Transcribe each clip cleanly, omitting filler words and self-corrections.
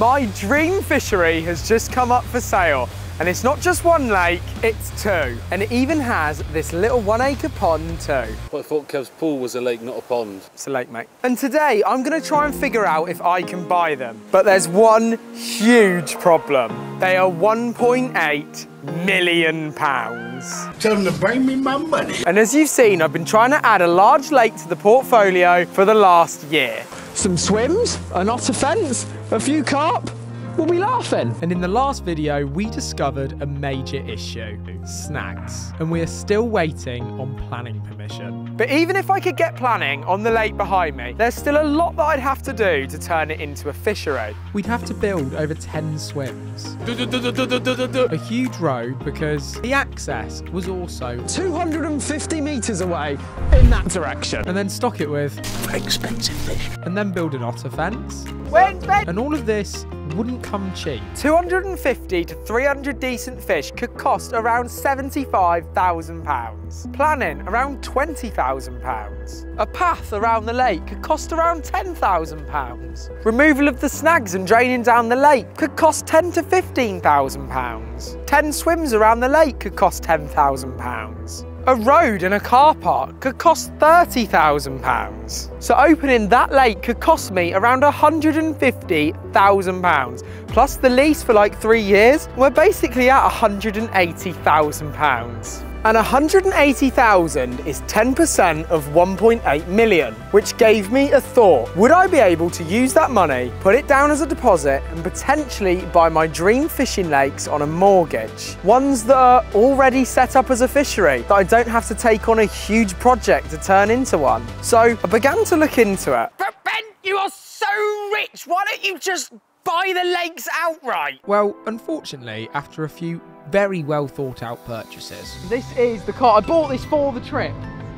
My dream fishery has just come up for sale. And it's not just one lake, it's two. And it even has this little 1 acre pond too. Well, I thought Kev's pool was a lake, not a pond. It's a lake, mate. And today I'm gonna try and figure out if I can buy them. But there's one huge problem. They are £1.8 million. Tell them to bring me my money. And as you've seen, I've been trying to add a large lake to the portfolio for the last year. Some swims, an otter fence, a few carp. We'll be laughing. And in the last video, we discovered a major issue, snags. And we are still waiting on planning permission. But even if I could get planning on the lake behind me, there's still a lot that I'd have to do to turn it into a fishery. We'd have to build over 10 swims. A huge road because the access was also 250 metres away in that direction. And then stock it with Expensive fish. and then build an otter fence. And all of this wouldn't come cheap. 250 to 300 decent fish could cost around £75,000. Planning around £20,000. A path around the lake could cost around £10,000. Removal of the snags and draining down the lake could cost £10,000 to £15,000. 10 swims around the lake could cost £10,000. A road and a car park could cost £30,000. So opening that lake could cost me around £150,000. Plus the lease for like 3 years, we're basically at £180,000. And £180,000 is 10% of 1.8 million, which gave me a thought. Would I be able to use that money, put it down as a deposit, and potentially buy my dream fishing lakes on a mortgage? Ones that are already set up as a fishery, that I don't have to take on a huge project to turn into one. So I began to look into it. But Ben, you are so rich, why don't you just buy the lakes outright? Well, unfortunately, after a few very well thought out purchases. This is the car. I bought this for the trip.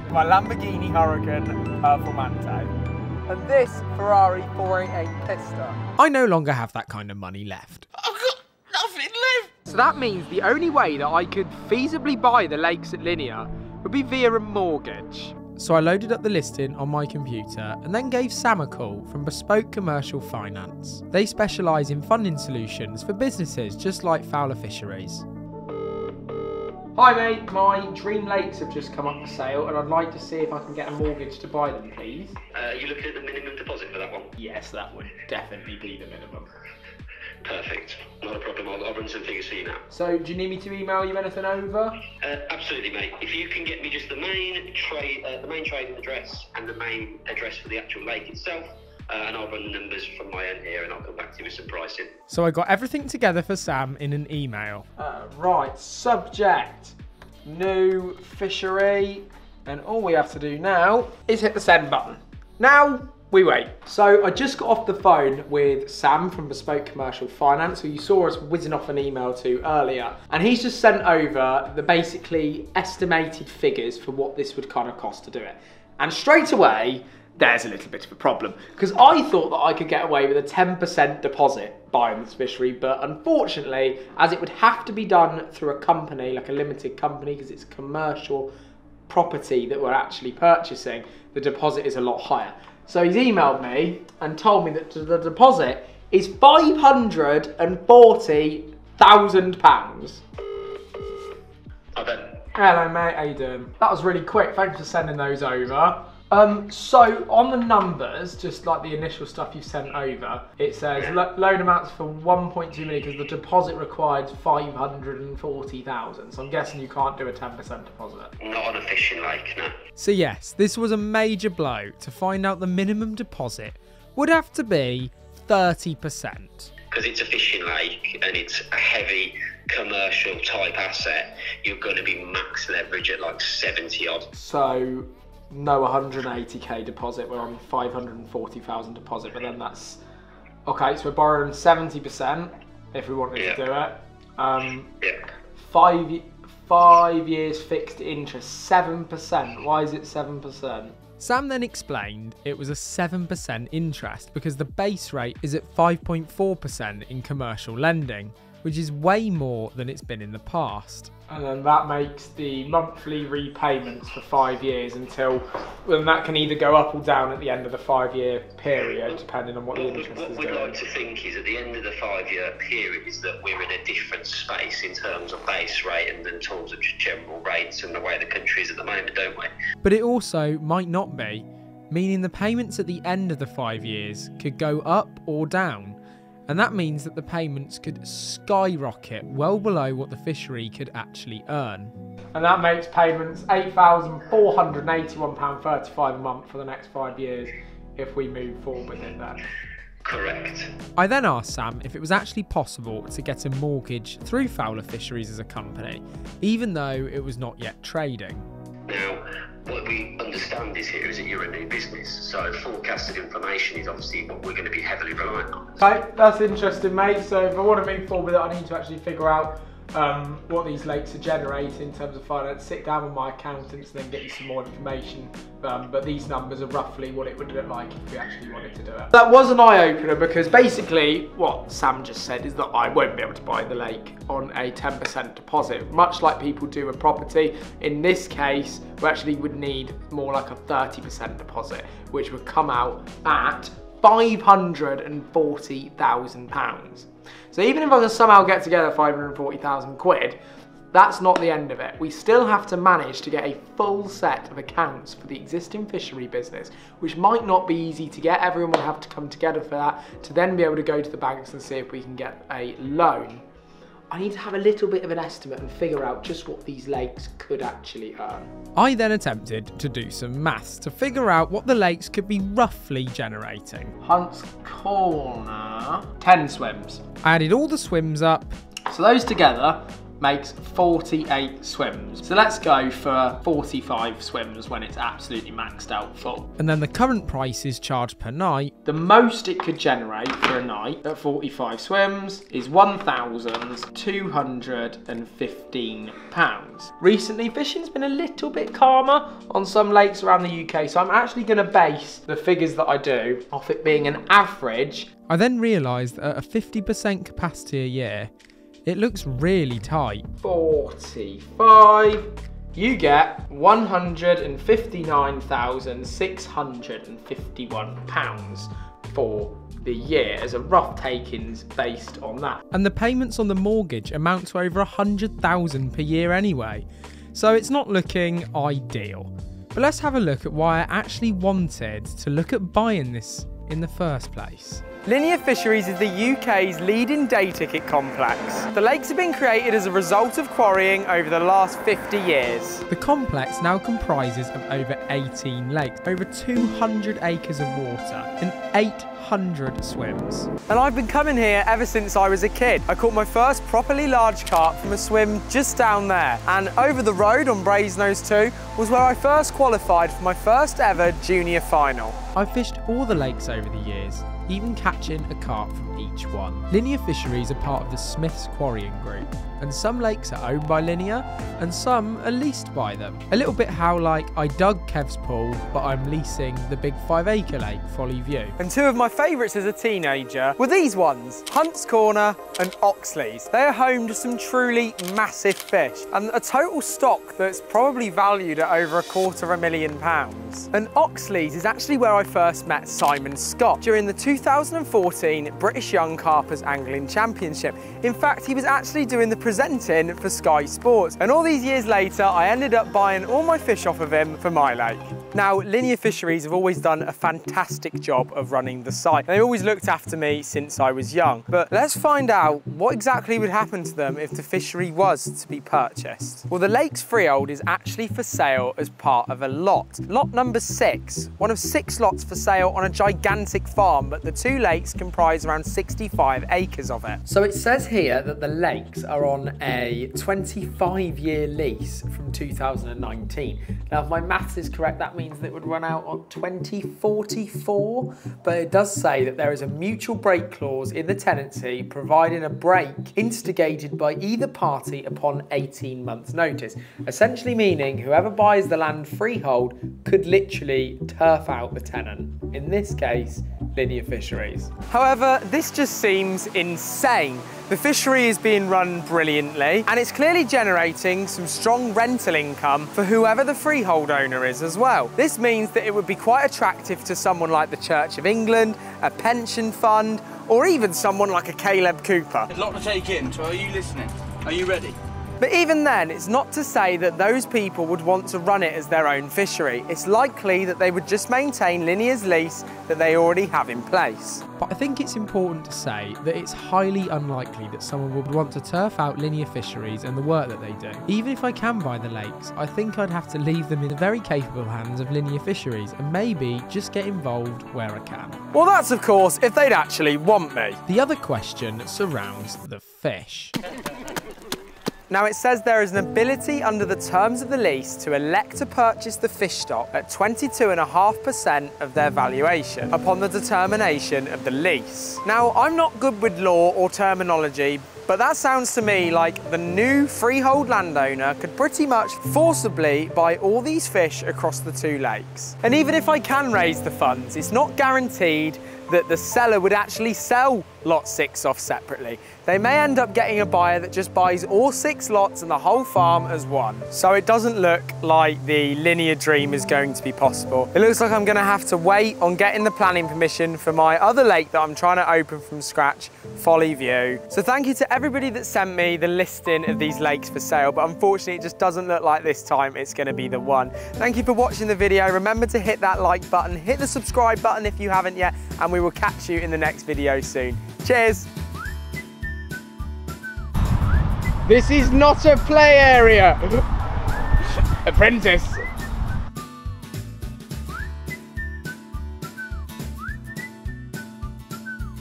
My Lamborghini Huracan Performante. And this Ferrari 488 Pista. I no longer have that kind of money left. I've got nothing left. So that means the only way that I could feasibly buy the lakes at Linear would be via a mortgage. So I loaded up the listing on my computer and then gave Sam a call from Bespoke Commercial Finance. They specialise in funding solutions for businesses just like Fowler Fisheries. Hi mate, my dream lakes have just come up for sale and I'd like to see if I can get a mortgage to buy them, please. Are you looking at the minimum deposit for that one? Yes, that would definitely be the minimum. Perfect. Not a problem. I'll run some figures for you now. So, do you need me to email you anything over? Absolutely, mate. If you can get me just the main trading address and the main address for the actual lake itself, and I'll run the numbers from my end here and I'll come back to you with some pricing. So I got everything together for Sam in an email. Right, subject, new fishery, and all we have to do now is hit the send button. Now we wait. So I just got off the phone with Sam from Bespoke Commercial Finance, who you saw us whizzing off an email to earlier, and he's just sent over the basically estimated figures for what this would kind of cost to do it. And straight away, there's a little bit of a problem, because I thought that I could get away with a 10% deposit buying this fishery, but unfortunately, as it would have to be done through a company, like a limited company, because it's commercial property that we're actually purchasing, the deposit is a lot higher. So he's emailed me and told me that the deposit is £540,000. I bet. Hello mate, how you doing? That was really quick, thanks for sending those over. So on the numbers, just like the initial stuff you sent over, it says loan amounts for 1.2 million because the deposit required 540,000. So I'm guessing you can't do a 10% deposit. Not on a fishing lake, no. So yes, this was a major blow to find out the minimum deposit would have to be 30%. Because it's a fishing lake and it's a heavy commercial type asset, you're going to be max leverage at like 70 odd. So no 180k deposit, we're on 540,000 deposit, but then that's okay. So we're borrowing 70% if we wanted to do it. Yeah. 5 years fixed interest, 7%. Why is it 7%? Sam then explained it was a 7% interest because the base rate is at 5.4% in commercial lending. which is way more than it's been in the past. And then that makes the monthly repayments for 5 years until, well, that can either go up or down at the end of the 5-year period, depending on what the interest is doing. What we'd like to think is at the end of the 5-year period is that we're in a different space in terms of base rate and in terms of just general rates and the way the country is at the moment, don't we? But it also might not be, meaning the payments at the end of the 5 years could go up or down. And that means that the payments could skyrocket well below what the fishery could actually earn. And that makes payments £8,481.35 a month for the next 5 years if we move forward with it then. Correct. I then asked Sam if it was actually possible to get a mortgage through Fowler Fisheries as a company, even though it was not yet trading. Now, what we understand is here is that you're a new business, so forecasted information is obviously what we're going to be heavily reliant on. Okay, that's interesting, mate. So if I want to move forward with it, I need to actually figure out what these lakes are generating in terms of finance, sit down with my accountants and then get you some more information. But these numbers are roughly what it would look like if we actually wanted to do it. That was an eye-opener because basically what Sam just said is that I won't be able to buy the lake on a 10% deposit, much like people do a property. In this case, we actually would need more like a 30% deposit, which would come out at £540,000. So even if I can somehow get together 540,000 quid, that's not the end of it. We still have to manage to get a full set of accounts for the existing fishery business, which might not be easy to get. Everyone will have to come together for that to then be able to go to the banks and see if we can get a loan. I need to have a little bit of an estimate and figure out just what these lakes could actually earn. I then attempted to do some maths to figure out what the lakes could be roughly generating. Hunts Corner, 10 swims. I added all the swims up, so those together makes 48 swims. So let's go for 45 swims when it's absolutely maxed out full. And then the current price is charged per night. The most it could generate for a night at 45 swims is £1,215. Recently, fishing's been a little bit calmer on some lakes around the UK, so I'm actually going to base the figures that I do off it being an average. I then realised that at a 50% capacity a year, it looks really tight. 45, you get £159,651 for the year as a rough takings based on that. And the payments on the mortgage amount to over £100,000 per year anyway, so it's not looking ideal. But let's have a look at why I actually wanted to look at buying this in the first place. Linear Fisheries is the UK's leading day ticket complex. The lakes have been created as a result of quarrying over the last 50 years. The complex now comprises of over 18 lakes, over 200 acres of water and 800 swims. And I've been coming here ever since I was a kid. I caught my first properly large carp from a swim just down there, and over the road on Brasenose 2 was where I first qualified for my first ever junior final. I've fished all the lakes over the years, even catching a carp from each one. Linear Fisheries are part of the Smith's Quarrying Group, and some lakes are owned by Linear and some are leased by them. A little bit how like I dug Kev's pool, but I'm leasing the big 5-acre lake, Folly View. And two of my favourites as a teenager were these ones, Hunts Corner and Oxlease. They are home to some truly massive fish and a total stock that's probably valued at over £250,000. And Oxlease is actually where I first met Simon Scott during the 2014 British Young Carpers Angling Championship. In fact, he was actually doing the presenting for Sky Sports, and all these years later I ended up buying all my fish off of him for my lake. Now, Linear Fisheries have always done a fantastic job of running the site. They always looked after me since I was young, but let's find out what exactly would happen to them if the fishery was to be purchased. Well, the lake's freehold is actually for sale as part of a lot. Lot number 6, one of 6 lots for sale on a gigantic farm, but the 2 lakes comprise around 65 acres of it. So it says here that the lakes are on a 25-year lease from 2019. Now, if my maths is correct, that means that it would run out on 2044, but it does say that there is a mutual break clause in the tenancy providing a break instigated by either party upon 18 months notice, essentially meaning whoever buys the land freehold could literally turf out the tenant. In this case, linear fisheries. However, this just seems insane. The fishery is being run brilliantly, and it's clearly generating some strong rental income for whoever the freehold owner is as well. This means that it would be quite attractive to someone like the Church of England, a pension fund, or even someone like a Caleb Cooper. There's a lot to take in, so are you listening? Are you ready? But even then, it's not to say that those people would want to run it as their own fishery. It's likely that they would just maintain Linear's lease that they already have in place. But I think it's important to say that it's highly unlikely that someone would want to turf out linear fisheries and the work that they do. Even if I can buy the lakes, I think I'd have to leave them in the very capable hands of linear fisheries and maybe just get involved where I can. Well, that's of course if they'd actually want me. The other question surrounds the fish. Now, it says there is an ability under the terms of the lease to elect to purchase the fish stock at 22.5% of their valuation upon the determination of the lease. Now, I'm not good with law or terminology, but that sounds to me like the new freehold landowner could pretty much forcibly buy all these fish across the two lakes. And even if I can raise the funds, it's not guaranteed that the seller would actually sell lot 6 off separately. They may end up getting a buyer that just buys all 6 lots and the whole farm as one. So it doesn't look like the linear dream is going to be possible. It looks like I'm going to have to wait on getting the planning permission for my other lake that I'm trying to open from scratch, Folly View. So thank you to everybody that sent me the listing of these lakes for sale, but unfortunately it just doesn't look like this time it's going to be the one. Thank you for watching the video. Remember to hit that like button, hit the subscribe button if you haven't yet, and we will catch you in the next video soon. Cheers! This is not a play area! Apprentice!